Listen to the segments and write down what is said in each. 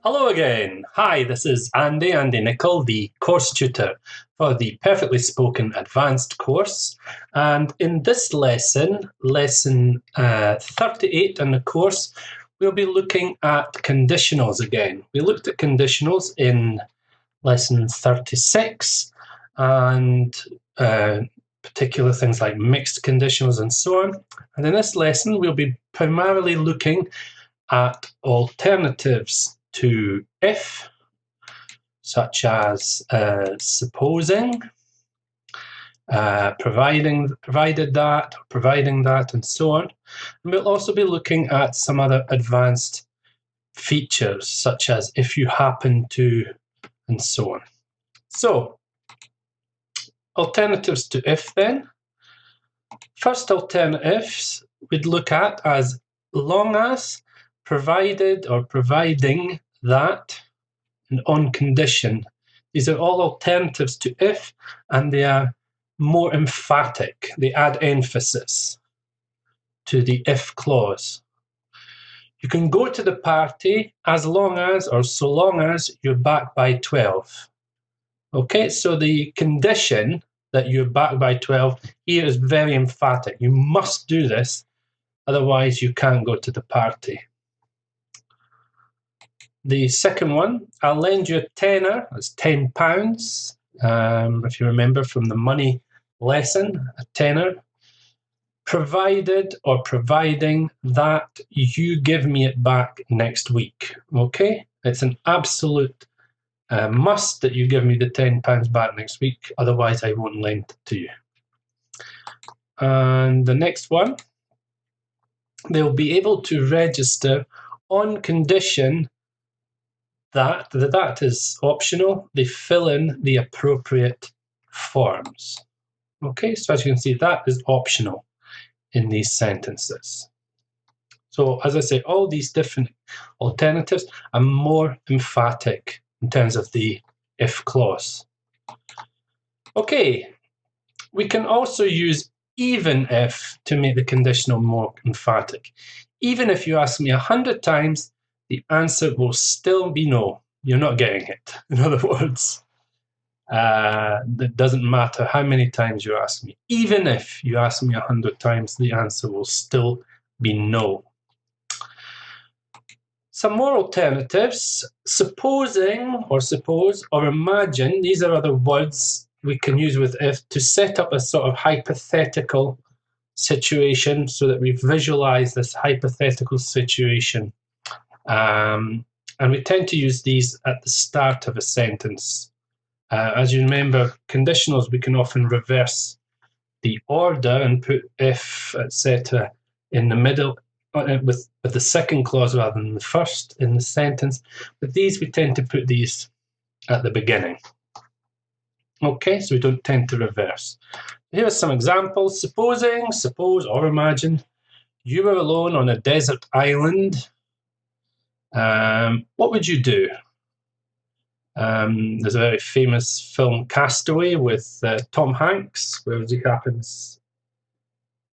Hello again. Hi, this is Andy Nicol, the course tutor for the Perfectly Spoken Advanced course. And in this lesson, lesson 38 in the course, we'll be looking at conditionals again. We looked at conditionals in lesson 36 and particular things like mixed conditionals and so on. And in this lesson, we'll be primarily looking at alternatives to if, such as supposing, provided that, and so on. And we'll also be looking at some other advanced features, such as if you happen to, and so on. So, alternatives to if then. First alternatives we'd look at as long as, provided or providing that, and on condition. These are all alternatives to if, and they are more emphatic. They add emphasis to the if clause. You can go to the party as long as or so long as you're back by 12. Okay, so the condition that you're back by 12 here is very emphatic. You must do this, otherwise you can't go to the party. The second one, I'll lend you a tenner, that's £10. If you remember from the money lesson, a tenner. Provided or providing that you give me it back next week. Okay, it's an absolute must that you give me the £10 back next week, otherwise I won't lend it to you. And the next one, they'll be able to register on condition that is optional. They fill in the appropriate forms. Okay, so as you can see, that is optional in these sentences. So as I say, all these different alternatives are more emphatic in terms of the if clause. Okay, we can also use even if to make the conditional more emphatic. Even if you ask me 100 times, the answer will still be no. You're not getting it. In other words, it doesn't matter how many times you ask me. Even if you ask me 100 times, the answer will still be no. Some more alternatives. Supposing or suppose or imagine, these are other words we can use with if to set up a sort of hypothetical situation so that we visualize this hypothetical situation. And we tend to use these at the start of a sentence. As you remember, conditionals, we can often reverse the order and put if, etc. in the middle with the second clause rather than the first in the sentence. But these, we tend to put these at the beginning. Okay, so we don't tend to reverse. Here are some examples. Supposing, suppose, or imagine you were alone on a desert island. What would you do? There's a very famous film, Castaway, with Tom Hanks, where it happens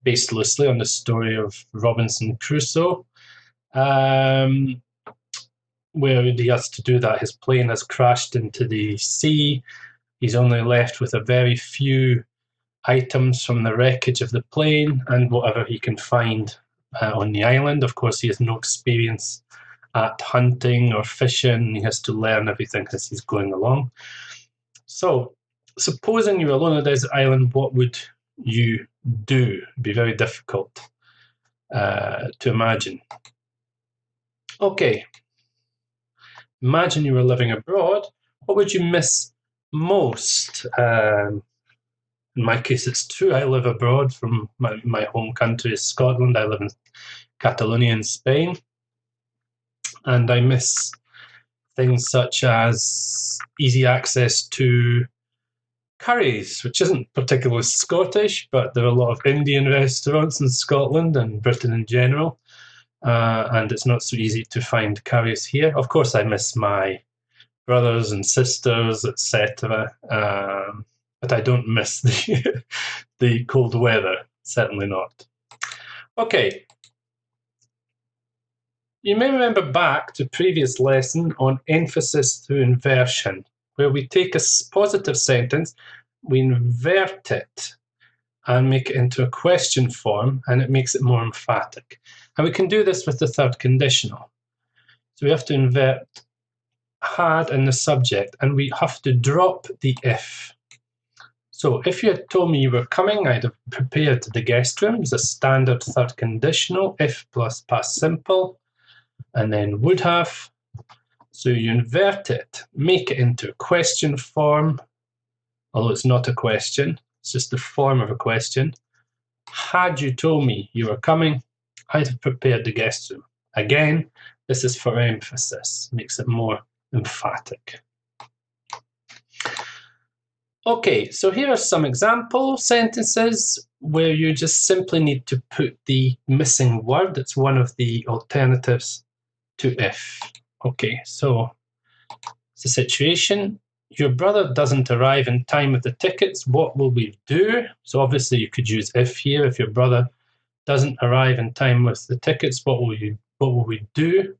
based loosely on the story of Robinson Crusoe, where he has to do that. His plane has crashed into the sea. He's only left with a very few items from the wreckage of the plane and whatever he can find on the island. Of course, he has no experience at hunting or fishing. He has to learn everything as he's going along. So, supposing you're alone on a desert island, what would you do? It'd be very difficult to imagine. Okay. Imagine you were living abroad. What would you miss most? In my case, it's true. I live abroad from my home country is Scotland. I live in Catalonia in Spain. And I miss things such as easy access to curries, which isn't particularly Scottish, but there are a lot of Indian restaurants in Scotland and Britain in general. And it's not so easy to find curries here. Of course, I miss my brothers and sisters, etc. But I don't miss the cold weather, certainly not. Okay. You may remember back to previous lesson on emphasis through inversion, where we take a positive sentence, we invert it and make it into a question form, and it makes it more emphatic. And we can do this with the third conditional. So we have to invert had in the subject, and we have to drop the if. So if you had told me you were coming, I'd have prepared the guest room as a standard third conditional, if plus past simple, and then would have. So you invert it, make it into a question form, although it's not a question, it's just the form of a question. Had you told me you were coming, I'd have prepared the guest room. Again, this is for emphasis, makes it more emphatic. Okay, so here are some example sentences where you just simply need to put the missing word. It's one of the alternatives to if. Okay, so it's a situation. Your brother doesn't arrive in time with the tickets. What will we do? So obviously you could use if here. If your brother doesn't arrive in time with the tickets, what will we do?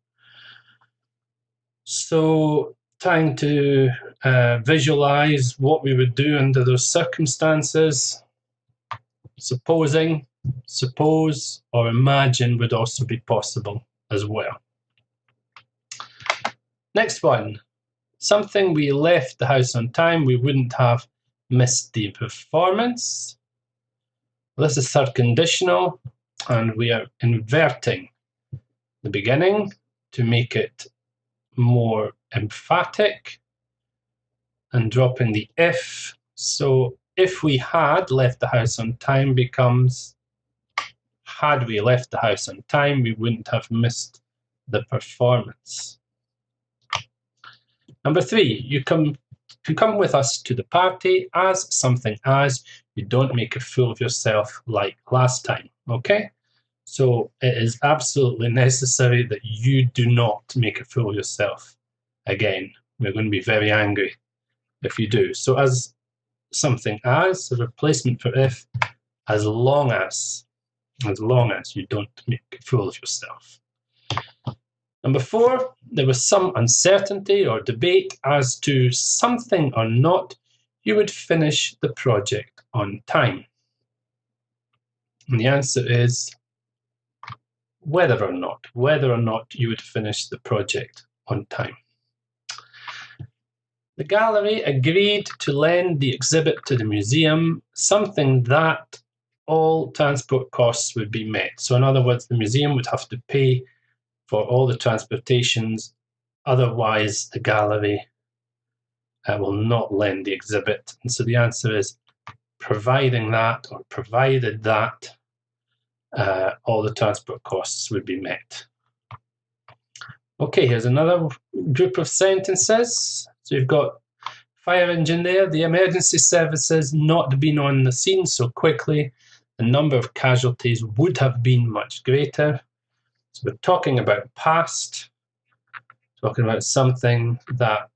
So trying to visualize what we would do under those circumstances. Supposing, suppose, or imagine would also be possible as well. Next one. Something we left the house on time, we wouldn't have missed the performance. This is third conditional, and we are inverting the beginning to make it more emphatic and dropping the if. So if we had left the house on time becomes had we left the house on time, we wouldn't have missed the performance. Number 3, you can come with us to the party as something as you don't make a fool of yourself like last time. Okay? So it is absolutely necessary that you do not make a fool of yourself again. We're going to be very angry if you do. So as something as, a replacement for if, as long as you don't make a fool of yourself. Number 4, there was some uncertainty or debate as to something or not you would finish the project on time. And the answer is whether or not you would finish the project on time. The gallery agreed to lend the exhibit to the museum, something that all transport costs would be met. So in other words, the museum would have to pay for all the transportations, otherwise the gallery will not lend the exhibit. And so the answer is providing that, or provided that, all the transport costs would be met. Okay, here's another group of sentences. So you've got fire engine there. The emergency services not been on the scene so quickly, the number of casualties would have been much greater. So we're talking about past, talking about something that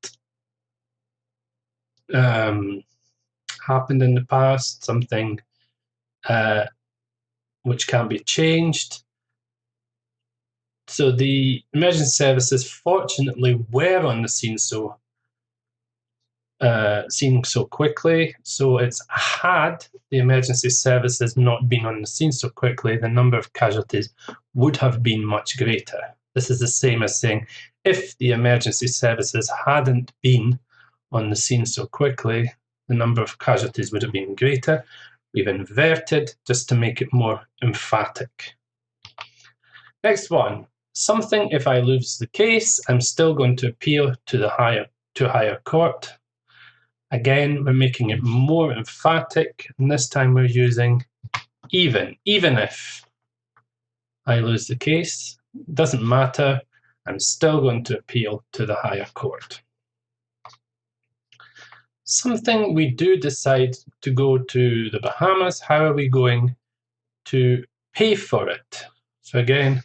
happened in the past, something which can be changed. So the emergency services fortunately were on the scene so quickly. So it's had the emergency services not been on the scene so quickly, the number of casualties would have been much greater. This is the same as saying if the emergency services hadn't been on the scene so quickly, the number of casualties would have been greater. We've inverted just to make it more emphatic. Next one. Something if I lose the case, I'm still going to appeal to the higher court. Again, we're making it more emphatic, and this time we're using even if I lose the case, doesn't matter, I'm still going to appeal to the higher court. Something we do decide to go to the Bahamas, how are we going to pay for it? So again,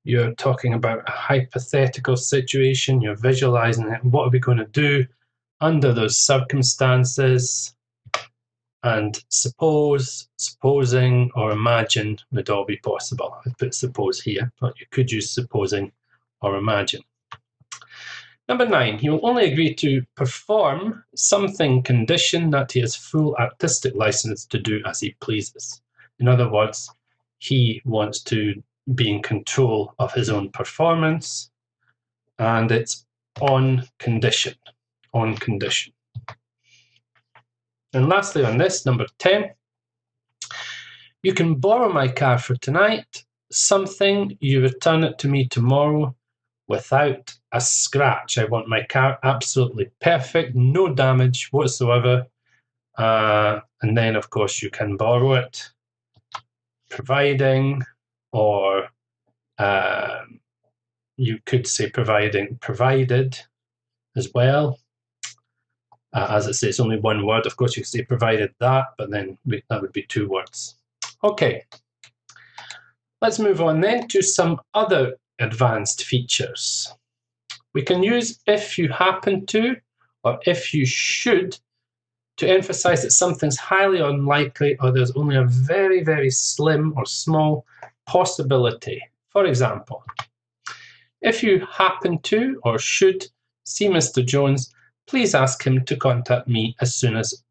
you're talking about a hypothetical situation, you're visualizing it, what are we going to do under those circumstances? And suppose, supposing, or imagine would all be possible. I put suppose here, but you could use supposing or imagine. Number 9, he will only agree to perform something condition that he has full artistic license to do as he pleases. In other words, he wants to be in control of his own performance, and it's on condition. On condition. And lastly on this, number 10, you can borrow my car for tonight, something, you return it to me tomorrow without a scratch. I want my car absolutely perfect, no damage whatsoever. And then, of course, you can borrow it, providing, or you could say provided as well. As it says, only one word. Of course, you could say provided that, but then that would be 2 words. Okay, let's move on then to some other advanced features. We can use if you happen to or if you should to emphasize that something's highly unlikely or there's only a very, very slim or small possibility. For example, if you happen to or should see Mr. Jones, please ask him to contact me as soon as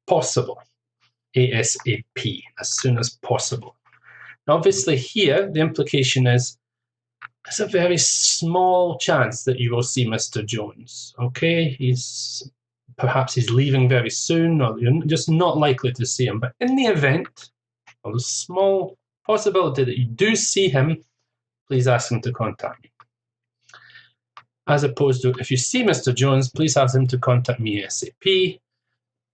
possible. ASAP, as soon as possible. Now, obviously here, the implication is there's a very small chance that you will see Mr. Jones, okay? Perhaps he's leaving very soon, or you're just not likely to see him. But in the event of a small possibility that you do see him, please ask him to contact me. As opposed to, if you see Mr. Jones, please ask him to contact me ASAP.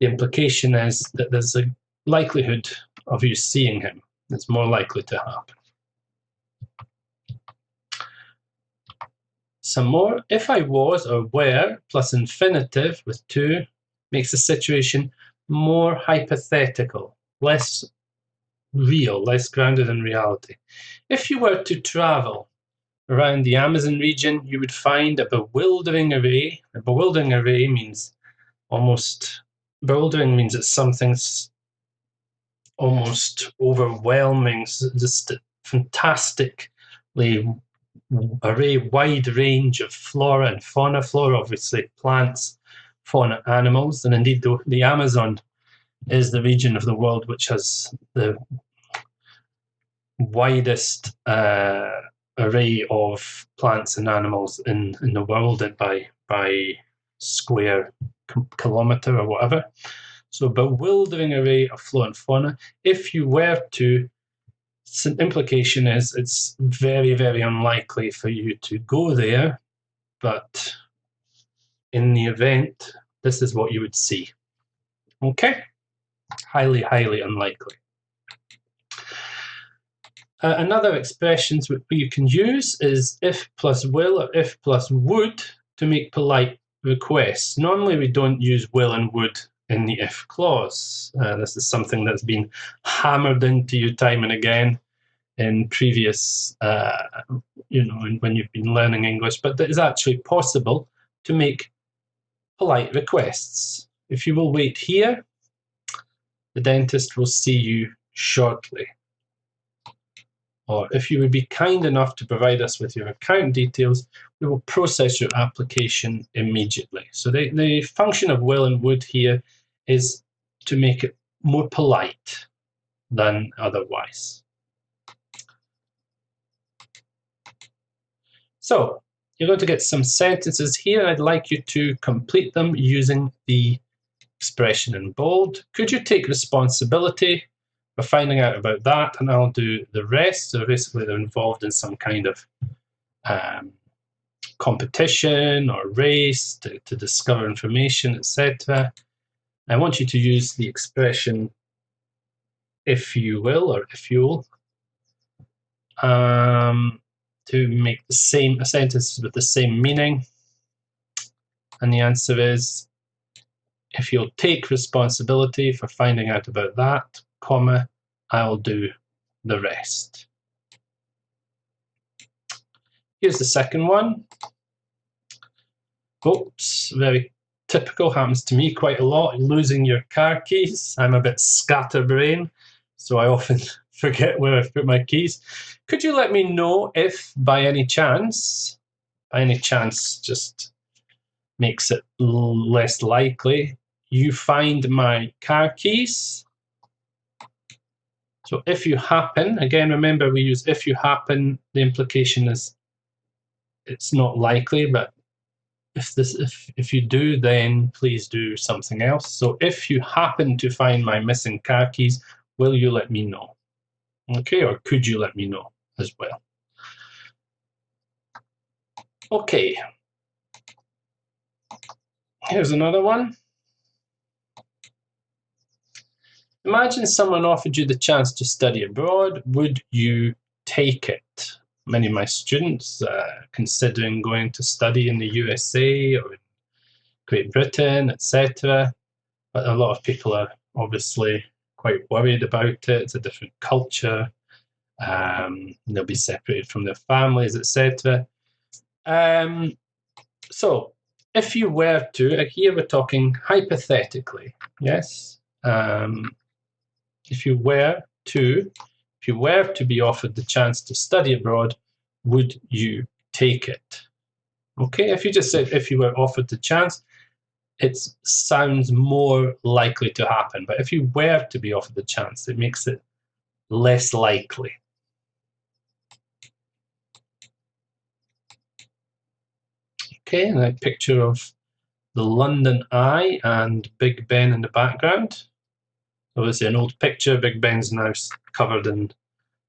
The implication is that there's a likelihood of you seeing him. It's more likely to happen. Some more. If I was or were plus infinitive with to makes the situation more hypothetical, less real, less grounded in reality. If you were to travel around the Amazon region, you would find a bewildering array. A bewildering array means bewildering means it's something's almost overwhelming, just a fantastically wide range of flora and fauna. Flora, obviously, plants, fauna, animals, and indeed the Amazon is the region of the world which has the widest array of plants and animals in the world by square kilometre or whatever. So bewildering array of flora and fauna. If you were to, the implication is it's very, very unlikely for you to go there, but in the event, this is what you would see. Okay? Highly, highly unlikely. Another expression you can use is if plus will or if plus would to make polite requests. Normally we don't use will and would in the if clause. This is something that's been hammered into you time and again in previous, when you've been learning English, but it is actually possible to make polite requests. If you will wait here, the dentist will see you shortly. Or if you would be kind enough to provide us with your account details, we will process your application immediately. So the function of will and would here is to make it more polite than otherwise. So you're going to get some sentences here. I'd like you to complete them using the expression in bold. Could you take responsibility for finding out about that? And I'll do the rest. So basically they're involved in some kind of competition or race to discover information, etc. I want you to use the expression if you will or if you'll to make the same a sentence with the same meaning. And the answer is if you'll take responsibility for finding out about that, comma, I'll do the rest. Here's the second one. Oops, very typical, happens to me quite a lot, losing your car keys. I'm a bit scatterbrained, so I often forget where I've put my keys. Could you let me know if, by any chance, by any chance just makes it less likely. You find my car keys. So if you happen, again, remember we use if you happen, the implication is it's not likely, but if you do, then please do something else. So if you happen to find my missing car keys, will you let me know? Okay, or could you let me know as well? Okay. Here's another one. Imagine someone offered you the chance to study abroad. Would you take it? Many of my students considering going to study in the USA or in Great Britain, etc. But a lot of people are obviously quite worried about it. It's a different culture. They'll be separated from their families, etc. So if you were to, here we're talking hypothetically, yes? If you were to be offered the chance to study abroad, would you take it? Okay, if you just said if you were offered the chance, it sounds more likely to happen. But if you were to be offered the chance, it makes it less likely. Okay, and a picture of the London Eye and Big Ben in the background. Obviously an old picture. Big Ben's now covered in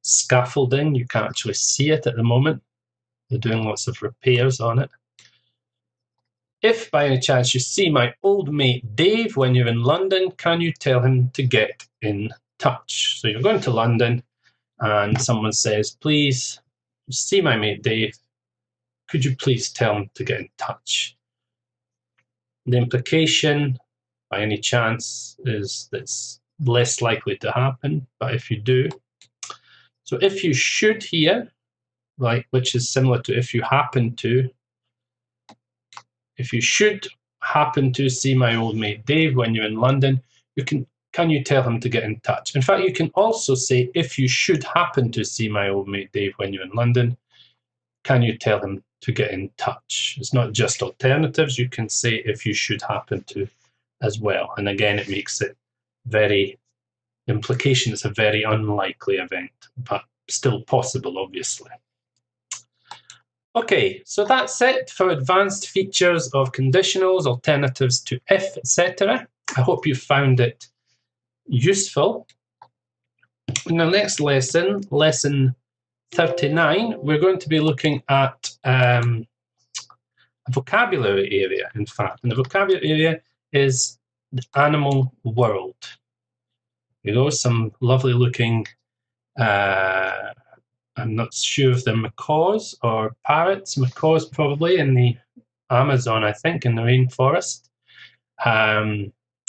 scaffolding. You can't actually see it at the moment. They're doing lots of repairs on it. If by any chance you see my old mate Dave when you're in London, can you tell him to get in touch? So you're going to London and someone says, please, you see my mate Dave, could you please tell him to get in touch? The implication, by any chance, is that's less likely to happen, but if you do. So if you should here, like, which is similar to if you happen to, if you should happen to see my old mate Dave when you're in London, can you tell him to get in touch? In fact, you can also say, if you should happen to see my old mate Dave when you're in London, can you tell him to get in touch? It's not just alternatives. You can say if you should happen to as well. And again, it makes it very, implication it's a very unlikely event, but still possible, obviously. Okay, so that's it for advanced features of conditionals, alternatives to if, etc. I hope you found it useful. In the next lesson, lesson 39, we're going to be looking at a vocabulary area, in fact. And the vocabulary area is the animal world. You know, some lovely looking I'm not sure if they're macaws or parrots. Macaws probably in the Amazon, I think, in the rainforest.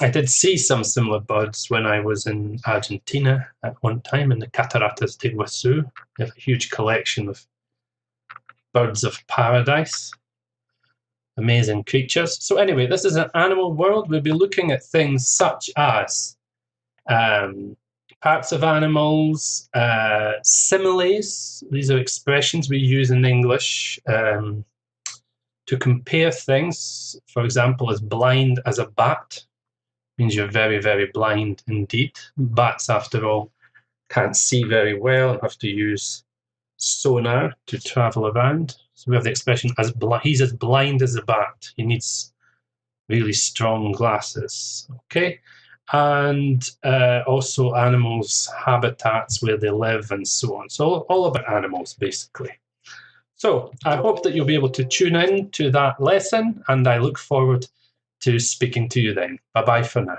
I did see some similar birds when I was in Argentina at one time in the Cataratas de Iguazu. They have a huge collection of birds of paradise. Amazing creatures. So anyway, this is an animal world. We'll be looking at things such as parts of animals, similes. These are expressions we use in English to compare things. For example, as blind as a bat means you're very, very blind indeed. Bats, after all, can't see very well and have to use sonar to travel around. So we have the expression, he's as blind as a bat. He needs really strong glasses. Okay. And also animals' habitats, where they live, and so on. So all about animals, basically. So I hope that you'll be able to tune in to that lesson, and I look forward to speaking to you then. Bye-bye for now.